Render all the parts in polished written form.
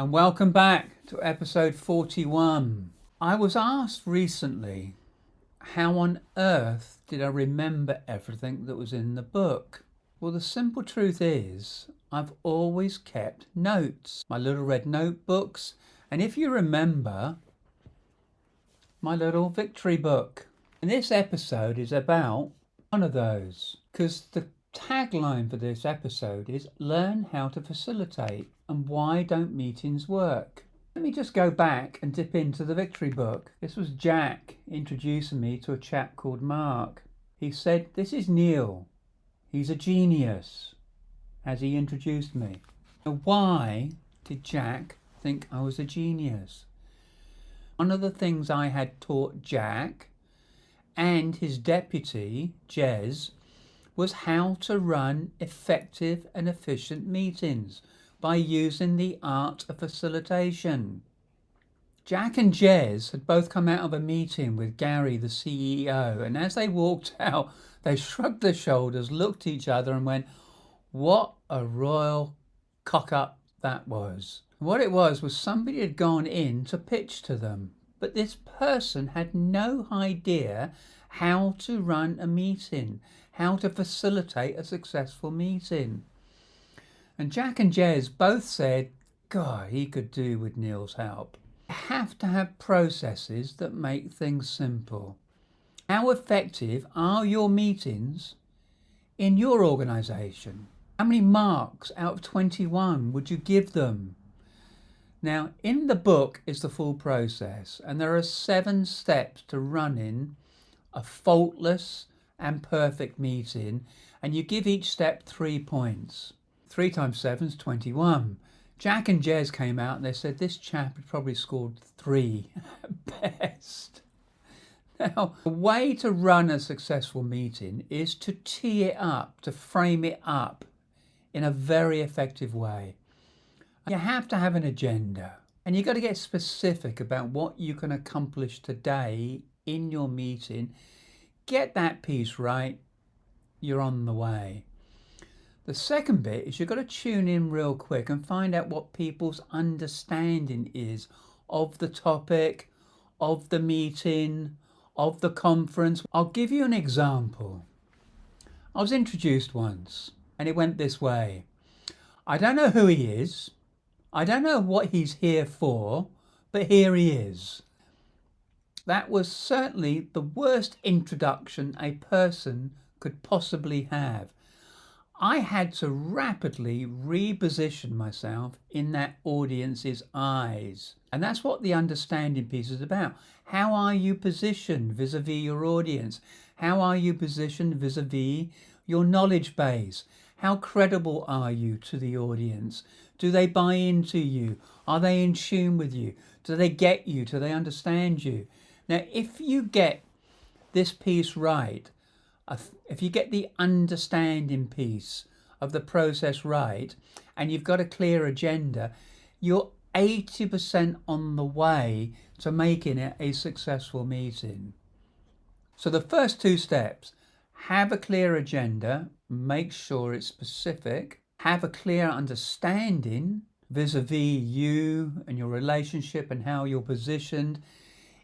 And welcome back to episode 41. I was asked recently, how on earth did I remember everything that was in the book? Well, the simple truth is, I've always kept notes, my little red notebooks, and if you remember, my little victory book. And this episode is about one of those, because the tagline for this episode is learn how to facilitate and why don't meetings work. Let me just go back and dip into the victory book. This was Jack introducing me to a chap called Mark. He said, "This is Neil. He's a genius," as he introduced me. Now, why did Jack think I was a genius? One of the things I had taught Jack and his deputy, Jez, was how to run effective and efficient meetings by using the art of facilitation. Jack and Jez had both come out of a meeting with Gary, the CEO, and as they walked out, they shrugged their shoulders, looked at each other and went, "What a royal cock-up that was." What it was somebody had gone in to pitch to them, but this person had no idea how to run a meeting, how to facilitate a successful meeting. And Jack and Jez both said, God, he could do with Neil's help. You have to have processes that make things simple. How effective are your meetings in your organisation? How many marks out of 21 would you give them? Now, in the book is the full process, and there are 7 steps to running a faultless and perfect meeting, and you give each step 3 points. 3 times 7 is 21. Jack and Jez came out and they said this chap had probably scored 3 at best. Now, the way to run a successful meeting is to tee it up, to frame it up in a very effective way. You have to have an agenda, and you've got to get specific about what you can accomplish today in your meeting. Get that piece right, you're on the way. The second bit is you've got to tune in real quick and find out what people's understanding is of the topic, of the meeting, of the conference. I'll give you an example. I was introduced once and it went this way. I don't know who he is. I don't know what he's here for, but here he is. That was certainly the worst introduction a person could possibly have. I had to rapidly reposition myself in that audience's eyes. And that's what the understanding piece is about. How are you positioned vis-a-vis your audience? How are you positioned vis-a-vis your knowledge base? How credible are you to the audience? Do they buy into you? Are they in tune with you? Do they get you? Do they understand you? Now, if you get this piece right, if you get the understanding piece of the process right, and you've got a clear agenda, you're 80% on the way to making it a successful meeting. So the first 2 steps, have a clear agenda, make sure it's specific, have a clear understanding vis-a-vis you and your relationship and how you're positioned.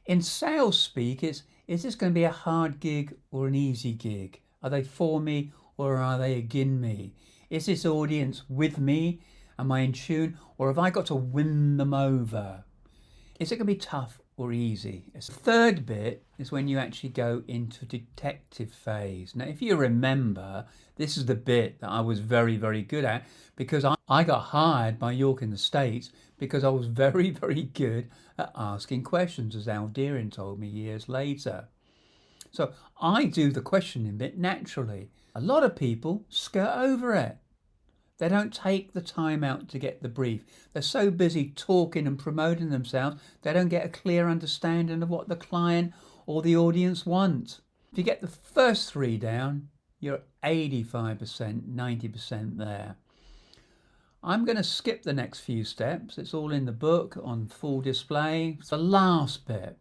In sales speak, is this going to be a hard gig or an easy gig? Are they for me or are they against me? Is this audience with me? Am I in tune? Or have I got to win them over? Is it going to be tough or easy? The third bit is when you actually go into detective phase. Now, if you remember, this is the bit that I was very, very good at because I got hired by York in the States because I was very, very good at asking questions, as Al Deering told me years later. So I do the questioning bit naturally. A lot of people skirt over it. They don't take the time out to get the brief. They're so busy talking and promoting themselves, they don't get a clear understanding of what the client or the audience want. If you get the first 3 down, you're 85%, 90% there. I'm going to skip the next few steps. It's all in the book on full display. It's the last bit.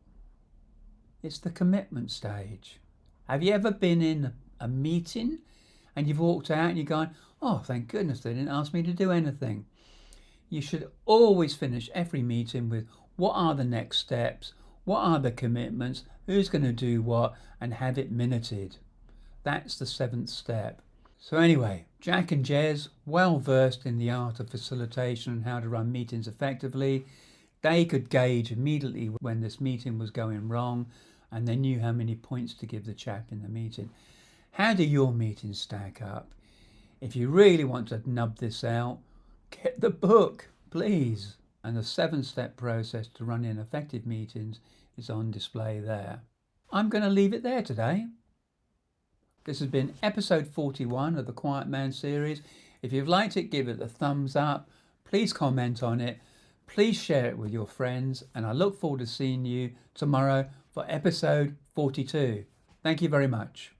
It's the commitment stage. Have you ever been in a meeting and you've walked out and you're going, oh, thank goodness they didn't ask me to do anything? You should always finish every meeting with what are the next steps, what are the commitments, who's going to do what, and have it minuted. That's the 7th step. So anyway, Jack and Jez, well versed in the art of facilitation and how to run meetings effectively, they could gauge immediately when this meeting was going wrong, and they knew how many points to give the chap in the meeting. How do your meetings stack up? If you really want to nub this out, get the book, please. And the 7-step process to running effective meetings is on display there. I'm going to leave it there today. This has been episode 41 of the Quiet Man series. If you've liked it, give it a thumbs up. Please comment on it. Please share it with your friends. And I look forward to seeing you tomorrow for episode 42. Thank you very much.